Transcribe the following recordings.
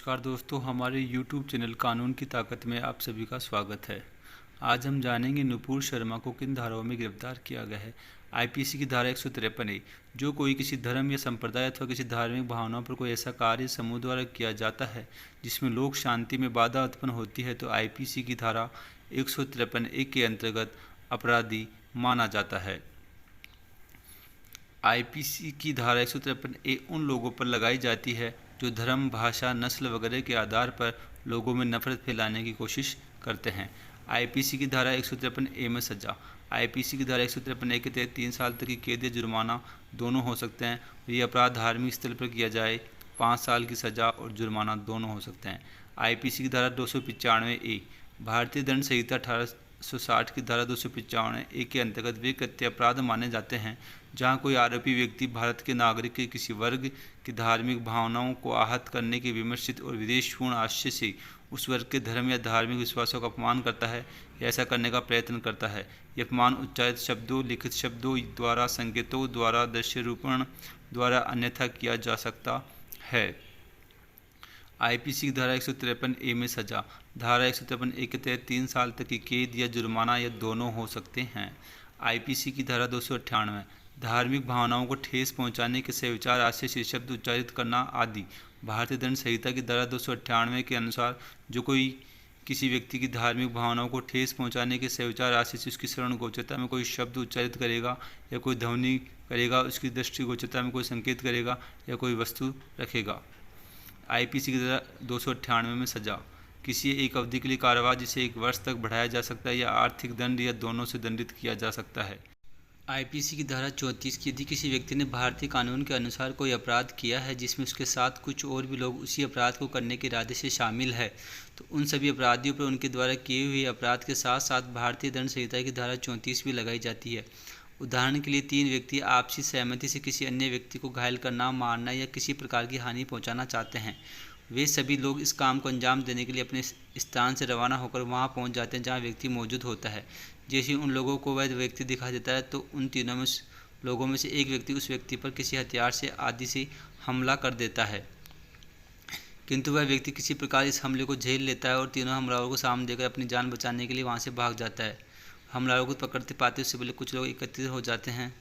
नमस्कार दोस्तों, हमारे YouTube चैनल कानून की ताकत में आप सभी का स्वागत है। आज हम जानेंगे नुपुर शर्मा को किन धाराओं में गिरफ्तार किया गया है। आईपीसी की धारा 153 ए, जो कोई किसी धर्म या संप्रदाय अथवा किसी धार्मिक भावनाओं पर कोई ऐसा कार्य समूह द्वारा किया जाता है जिसमें लोक शांति में बाधा उत्पन्न होती है तो आईपीसी की धारा 153 ए के अंतर्गत अपराधी माना जाता है। आईपीसी की धारा 153 ए उन लोगों पर लगाई जाती है जो धर्म, भाषा, नस्ल वगैरह के आधार पर लोगों में नफरत फैलाने की कोशिश करते हैं। आईपीसी की धारा 153 ए में सजा। आईपीसी की धारा 153 ए के तहत 3 साल तक की कैद या जुर्माना दोनों हो सकते हैं। ये अपराध धार्मिक स्थल पर किया जाए 5 साल की सजा और जुर्माना दोनों हो सकते हैं। आईपीसी की धारा 295 ए, भारतीय दंड संहिता 1860 की धारा 295 ए के अंतर्गत वे कृत्य अपराध माने जाते हैं जहां कोई आरोपी व्यक्ति भारत के नागरिक के किसी वर्ग की धार्मिक भावनाओं को आहत करने के विमर्शित और विद्वेषपूर्ण आशय से उस वर्ग के धर्म या धार्मिक विश्वासों का अपमान करता है या ऐसा करने का प्रयत्न करता है। यह अपमान उच्चारित शब्दों, लिखित शब्दों द्वारा, संकेतों द्वारा, दृश्य रूपण द्वारा अन्यथा किया जा सकता है। आईपीसी की धारा 153 ए में सजा। धारा 153 ए के तहत 3 साल तक की कैद या जुर्माना या दोनों हो सकते हैं। आईपीसी की धारा 298, धार्मिक भावनाओं को ठेस पहुंचाने के सविचार आशय से शब्द उच्चारित करना आदि। भारतीय दंड संहिता की धारा 298 के अनुसार जो कोई किसी व्यक्ति की धार्मिक भावनाओं को ठेस पहुंचाने के सविचार आशय से उसकी श्रवण गोचरता में कोई शब्द उच्चारित करेगा या कोई ध्वनि करेगा, उसकी दृष्टि गोचरता में कोई संकेत करेगा या कोई वस्तु रखेगा। आईपीसी की धारा 298 में सजा। किसी एक अवधि के लिए कारावास जिसे 1 वर्ष तक बढ़ाया जा सकता है या आर्थिक दंड या दोनों से दंडित किया जा सकता है। आईपीसी की धारा 34 की यदि किसी व्यक्ति ने भारतीय कानून के अनुसार कोई अपराध किया है जिसमें उसके साथ कुछ और भी लोग उसी अपराध को करने के इरादे से शामिल है तो उन सभी अपराधियों पर उनके द्वारा किए हुए अपराध के साथ साथ भारतीय दंड संहिता की धारा 34 भी लगाई जाती है। उदाहरण के लिए 3 व्यक्ति आपसी सहमति से किसी अन्य व्यक्ति को घायल करना, मारना या किसी प्रकार की हानि पहुंचाना चाहते हैं। वे सभी लोग इस काम को अंजाम देने के लिए अपने स्थान से रवाना होकर वहां पहुंच जाते हैं जहां व्यक्ति मौजूद होता है। जैसे ही उन लोगों को वह व्यक्ति दिखा देता है तो उन तीनों में लोगों में से एक व्यक्ति उस व्यक्ति पर किसी हथियार से आदि से हमला कर देता है, किंतु वह व्यक्ति किसी प्रकार इस हमले को झेल लेता है और तीनों हमलावरों को सामने देकर अपनी जान बचाने के लिए वहां से भाग जाता है। हमलावरों को पकड़ते पाते उससे पहले कुछ लोग एकत्रित हो जाते हैं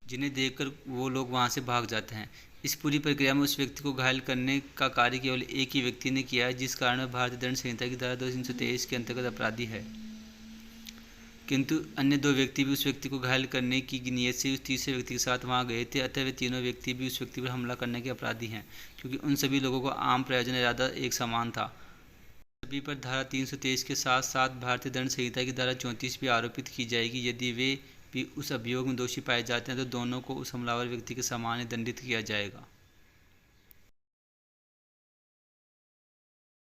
जिन्हें देखकर वो लोग वहां से भाग जाते हैं। इस पूरी प्रक्रिया में उस व्यक्ति को घायल करने का कार्य केवल एक ही व्यक्ति ने किया है जिस कारण वह भारतीय दंड संहिता की धारा 323 के अंतर्गत अपराधी है, किंतु अन्य 2 व्यक्ति भी उस व्यक्ति को घायल करने की नीयत से उस तीसरे व्यक्ति के साथ वहां गए थे, अतः वे तीनों व्यक्ति भी उस व्यक्ति पर हमला करने के अपराधी हैं क्योंकि उन सभी लोगों को आम प्रयोजन इरादा एक समान था। सभी पर धारा 323 के साथ साथ भारतीय दंड संहिता की धारा 34 भी आरोपित की जाएगी। यदि वे भी उस अभियोग में दोषी पाए जाते हैं तो दोनों को उस हमलावर व्यक्ति के समान ही दंडित किया जाएगा।